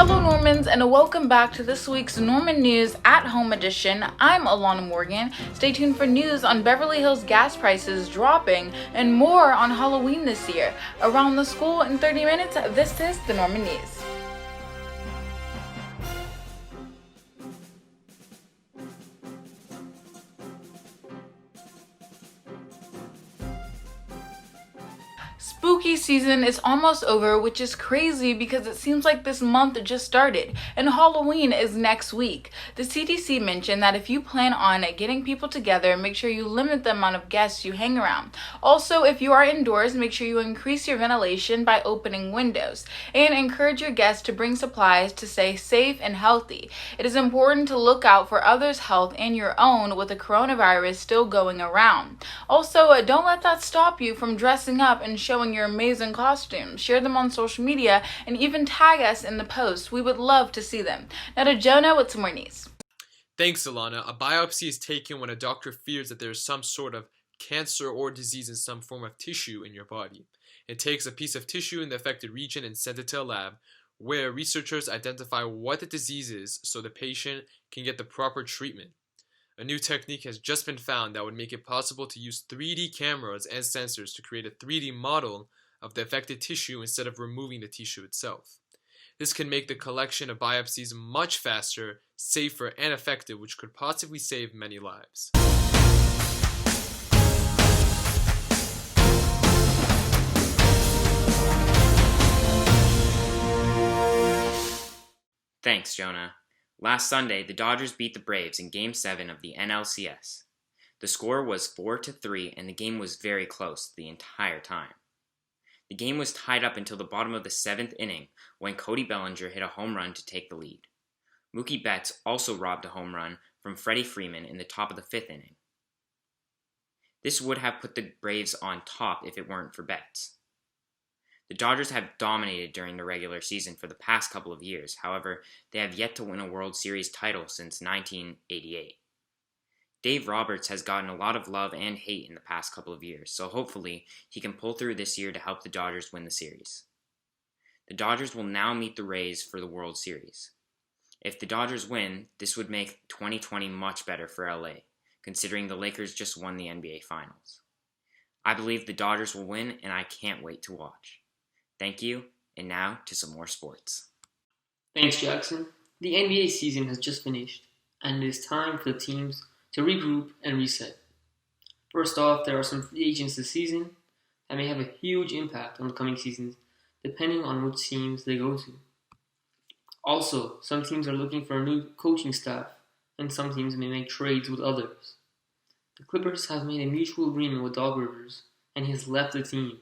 Hello Normans, and welcome back to this week's Norman News at Home edition. I'm Alana Morgan. Stay tuned for news on Beverly Hills gas prices dropping and more on Halloween this year. Around the school in 30 minutes, this is the Norman News. Spooky season is almost over, which is crazy because it seems like this month just started and Halloween is next week. The CDC mentioned that if you plan on getting people together, make sure you limit the amount of guests you hang around. Also, if you are indoors, make sure you increase your ventilation by opening windows and encourage your guests to bring supplies to stay safe and healthy. It is important to look out for others' health and your own with the coronavirus still going around. Also, don't let that stop you from dressing up and showing your amazing costumes. Share them on social media and even tag us in the post. We would love to see them. Now to Jonah with some more news. Thanks, Alana. A biopsy is taken when a doctor fears that there is some sort of cancer or disease in some form of tissue in your body. It takes a piece of tissue in the affected region and sends it to a lab where researchers identify what the disease is so the patient can get the proper treatment. A new technique has just been found that would make it possible to use 3D cameras and sensors to create a 3D model of the affected tissue instead of removing the tissue itself. This can make the collection of biopsies much faster, safer, and effective, which could possibly save many lives. Thanks, Jonah. Last Sunday, the Dodgers beat the Braves in Game 7 of the NLCS. The score was 4-3, and the game was very close the entire time. The game was tied up until the bottom of the 7th inning when Cody Bellinger hit a home run to take the lead. Mookie Betts also robbed a home run from Freddie Freeman in the top of the 5th inning. This would have put the Braves on top if it weren't for Betts. The Dodgers have dominated during the regular season for the past couple of years. However, they have yet to win a World Series title since 1988. Dave Roberts has gotten a lot of love and hate in the past couple of years, so hopefully he can pull through this year to help the Dodgers win the series. The Dodgers will now meet the Rays for the World Series. If the Dodgers win, this would make 2020 much better for LA, considering the Lakers just won the NBA Finals. I believe the Dodgers will win, and I can't wait to watch. Thank you, and now to some more sports. Thanks, Jackson. The NBA season has just finished, and it is time for the teams to regroup and reset. First off, there are some free agents this season that may have a huge impact on the coming seasons, depending on which teams they go to. Also, some teams are looking for a new coaching staff, and some teams may make trades with others. The Clippers have made a mutual agreement with Doc Rivers, and he has left the team.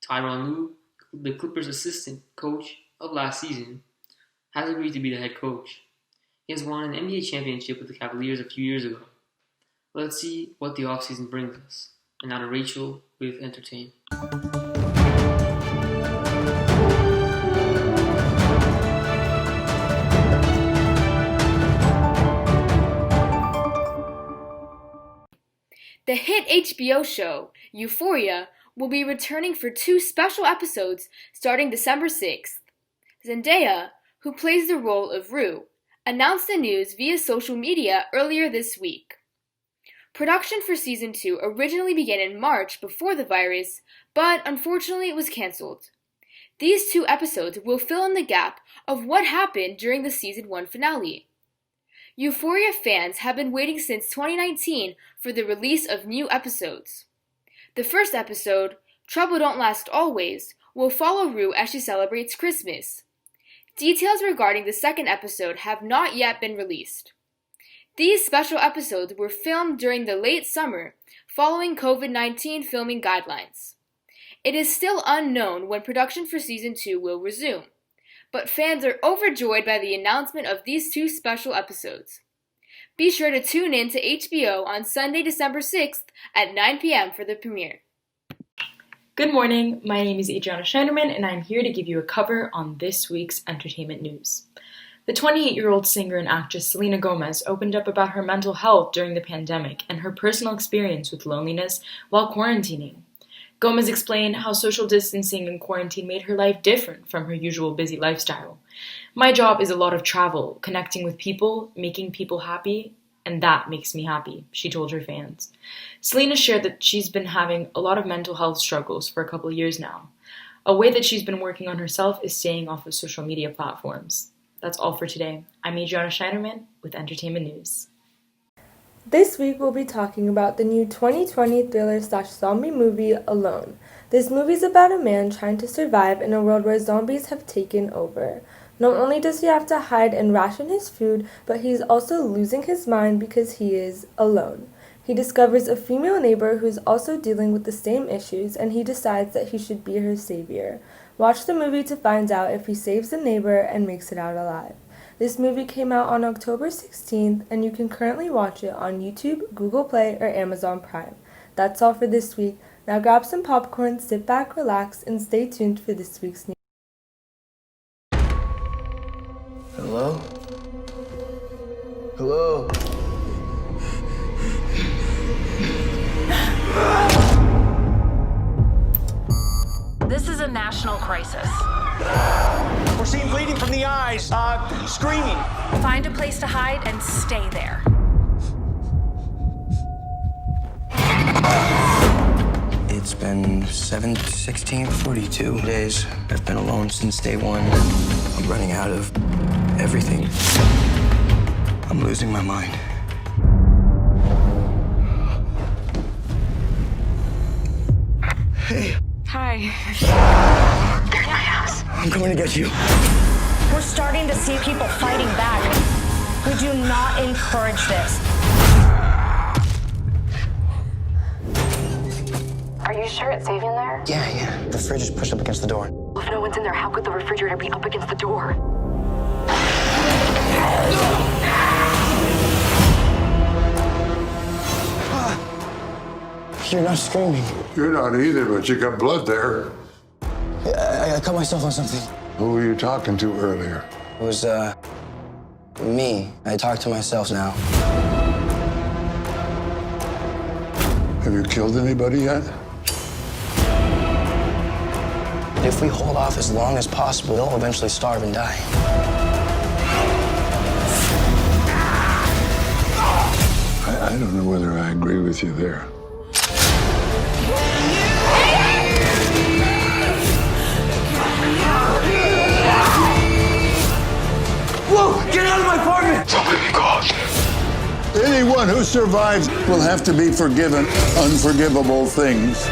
Tyronn Lue, the Clippers' assistant coach of last season, has agreed to be the head coach. He has won an NBA championship with the Cavaliers a few years ago. Let's see what the offseason brings us. And now to Rachel with Entertain. The hit HBO show, Euphoria, will be returning for 2 special episodes starting December 6th. Zendaya, who plays the role of Rue, announced the news via social media earlier this week. Production for Season 2 originally began in March before the virus, but unfortunately it was cancelled. These 2 episodes will fill in the gap of what happened during the Season 1 finale. Euphoria fans have been waiting since 2019 for the release of new episodes. The first episode, Trouble Don't Last Always, will follow Rue as she celebrates Christmas. Details regarding the second episode have not yet been released. These special episodes were filmed during the late summer, following COVID-19 filming guidelines. It is still unknown when production for Season 2 will resume, but fans are overjoyed by the announcement of these 2 special episodes. Be sure to tune in to HBO on Sunday, December 6th at 9 p.m. for the premiere. Good morning, my name is Adriana Shnayderman, and I'm here to give you a cover on this week's entertainment news. The 28-year-old singer and actress Selena Gomez opened up about her mental health during the pandemic and her personal experience with loneliness while quarantining. Gomez explained how social distancing and quarantine made her life different from her usual busy lifestyle. My job is a lot of travel, connecting with people, making people happy, and that makes me happy, she told her fans. Selena shared that she's been having a lot of mental health struggles for a couple of years now. A way that she's been working on herself is staying off of social media platforms. That's all for today. I'm Adriana Shnayderman with Entertainment News. This week we'll be talking about the new 2020 thriller/zombie movie Alone. This movie is about a man trying to survive in a world where zombies have taken over. Not only does he have to hide and ration his food, but he's also losing his mind because he is alone. He discovers a female neighbor who's also dealing with the same issues, and he decides that he should be her savior. Watch the movie to find out if he saves the neighbor and makes it out alive. This movie came out on October 16th, and you can currently watch it on YouTube, Google Play, or Amazon Prime. That's all for this week. Now grab some popcorn, sit back, relax, and stay tuned for this week's news. Hello? Hello? This is a national crisis. We're seeing bleeding from the eyes, screaming. Find a place to hide and stay there. It's been 42 days. I've been alone since day one. I'm running out of everything. I'm losing my mind. Hey. Hi. They're in my house. I'm coming to get you. We're starting to see people fighting back. We do not encourage this. Are you sure it's safe in there? Yeah. The fridge is pushed up against the door. If no one's in there, how could the refrigerator be up against the door? You're not screaming. You're not either, but you got blood there. I cut myself on something. Who were you talking to earlier? It was, me. I talk to myself now. Have you killed anybody yet? If we hold off as long as possible, they'll eventually starve and die. I don't know whether I agree with you there. Whoa! Get out of my apartment! Somebody called. Anyone who survives will have to be forgiven unforgivable things.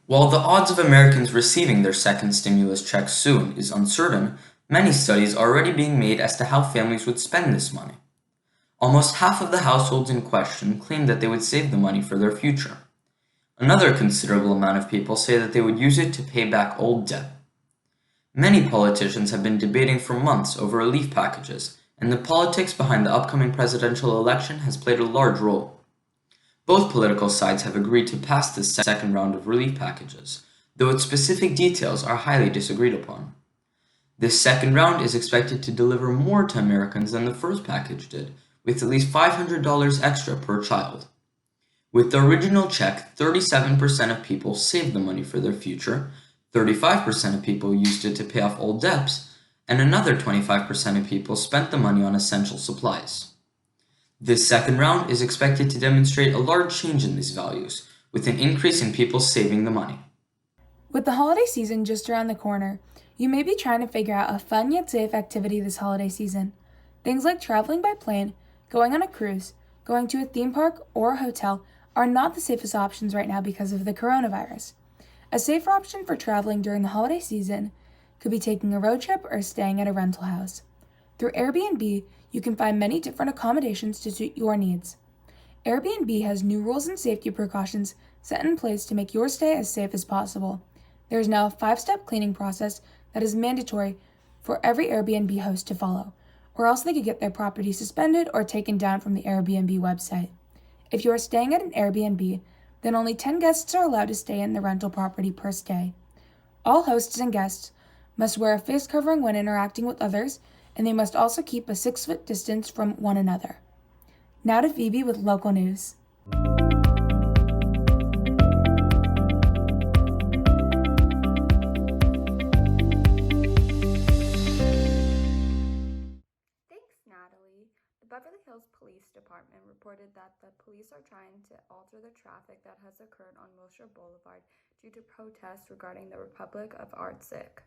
While the odds of Americans receiving their second stimulus check soon is uncertain, many studies are already being made as to how families would spend this money. Almost half of the households in question claim that they would save the money for their future. Another considerable amount of people say that they would use it to pay back old debt. Many politicians have been debating for months over relief packages, and the politics behind the upcoming presidential election has played a large role. Both political sides have agreed to pass this second round of relief packages, though its specific details are highly disagreed upon. This second round is expected to deliver more to Americans than the first package did, with at least $500 extra per child. With the original check, 37% of people saved the money for their future, 35% of people used it to pay off old debts, and another 25% of people spent the money on essential supplies. This second round is expected to demonstrate a large change in these values, with an increase in people saving the money. With the holiday season just around the corner, you may be trying to figure out a fun yet safe activity this holiday season. Things like traveling by plane, going on a cruise, going to a theme park or a hotel are not the safest options right now because of the coronavirus. A safer option for traveling during the holiday season could be taking a road trip or staying at a rental house. Through Airbnb, you can find many different accommodations to suit your needs. Airbnb has new rules and safety precautions set in place to make your stay as safe as possible. There is now a 5-step cleaning process that is mandatory for every Airbnb host to follow, or else they could get their property suspended or taken down from the Airbnb website. If you are staying at an Airbnb, then only 10 guests are allowed to stay in the rental property per stay. All hosts and guests must wear a face covering when interacting with others, and they must also keep a 6-foot distance from one another. Now to Phoebe with local news. Thanks, Natalie. The Beverly Hills Police Department reported that the police are trying to alter the traffic that has occurred on Wilshire Boulevard due to protests regarding the Republic of Artsakh.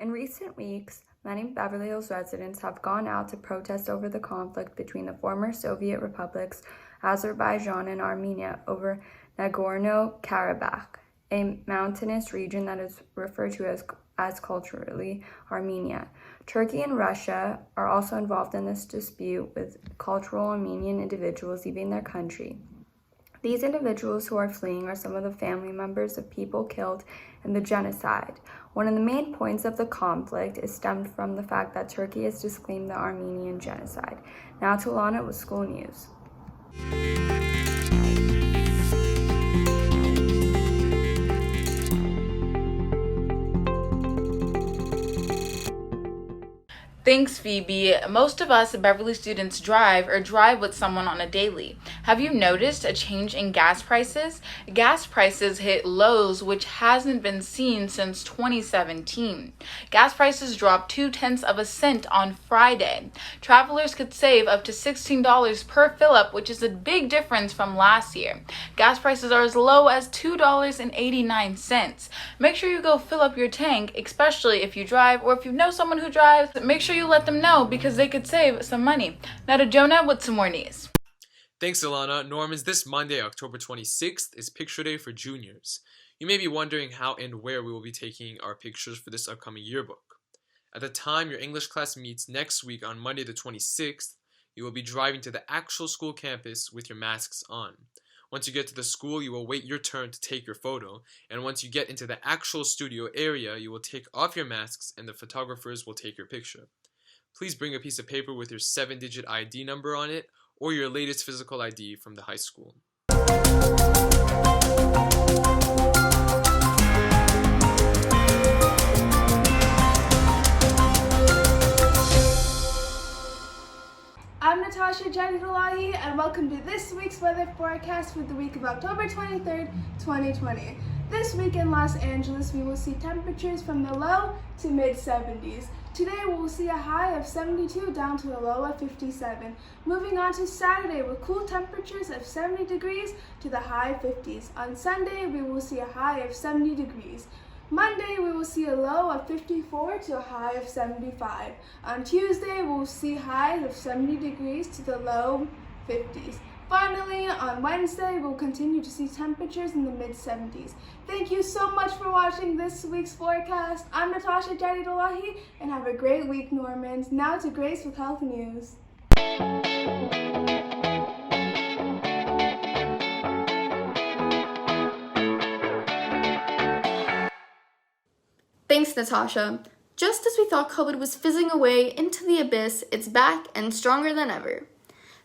In recent weeks, many Beverly Hills residents have gone out to protest over the conflict between the former Soviet republics, Azerbaijan and Armenia, over Nagorno-Karabakh, a mountainous region that is referred to as culturally Armenia. Turkey and Russia are also involved in this dispute, with cultural Armenian individuals leaving their country. These individuals who are fleeing are some of the family members of people killed in the genocide. One of the main points of the conflict is stemmed from the fact that Turkey has disclaimed the Armenian genocide. Now to Alana with school news. Thanks, Phoebe. Most of us Beverly students drive or drive with someone on a daily. Have you noticed a change in gas prices? Gas prices hit lows which hasn't been seen since 2017. Gas prices dropped 0.2 cents on Friday. Travelers could save up to $16 per fill-up, which is a big difference from last year. Gas prices are as low as $2.89. Make sure you go fill up your tank, especially if you drive, or if you know someone who drives, make sure you let them know because they could save some money. Now to Jonah with some more news. Thanks, Alana. Normans, this Monday, October 26th, is Picture Day for juniors. You may be wondering how and where we will be taking our pictures for this upcoming yearbook. At the time your English class meets next week on Monday the 26th, you will be driving to the actual school campus with your masks on. Once you get to the school, you will wait your turn to take your photo, and once you get into the actual studio area, you will take off your masks and the photographers will take your picture. Please bring a piece of paper with your 7-digit ID number on it, or your latest physical ID from the high school. I'm Natasha, Jadidolahi, and welcome to this week's weather forecast for the week of October 23rd, 2020. This week in Los Angeles, we will see temperatures from the low to mid-70s. Today, we will see a high of 72 down to a low of 57. Moving on to Saturday with cool temperatures of 70 degrees to the high 50s. On Sunday, we will see a high of 70 degrees. Monday, we will see a low of 54 to a high of 75. On Tuesday, we will see highs of 70 degrees to the low 50s. Finally, on Wednesday, we'll continue to see temperatures in the mid-70s. Thank you so much for watching this week's forecast. I'm Natasha Jadidolahi, and have a great week, Normans. Now to Grace with health news. Thanks, Natasha. Just as we thought COVID was fizzing away into the abyss, it's back and stronger than ever.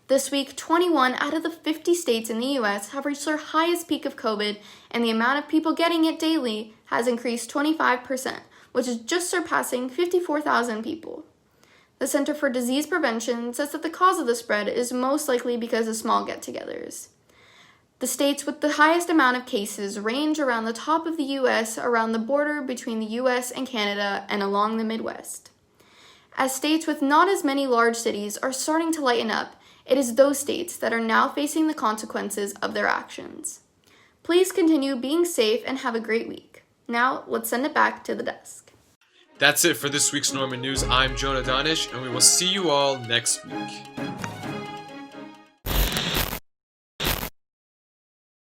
This week, 21 out of the 50 states in the U.S. have reached their highest peak of COVID, and the amount of people getting it daily has increased 25%, which is just surpassing 54,000 people. The Center for Disease Prevention says that the cause of the spread is most likely because of small get-togethers. The states with the highest amount of cases range around the top of the U.S., around the border between the U.S. and Canada, and along the Midwest. As states with not as many large cities are starting to lighten up, it is those states that are now facing the consequences of their actions. Please continue being safe and have a great week. Now, let's send it back to the desk. That's it for this week's Norman News. I'm Jonah, Danesh, and we will see you all next week.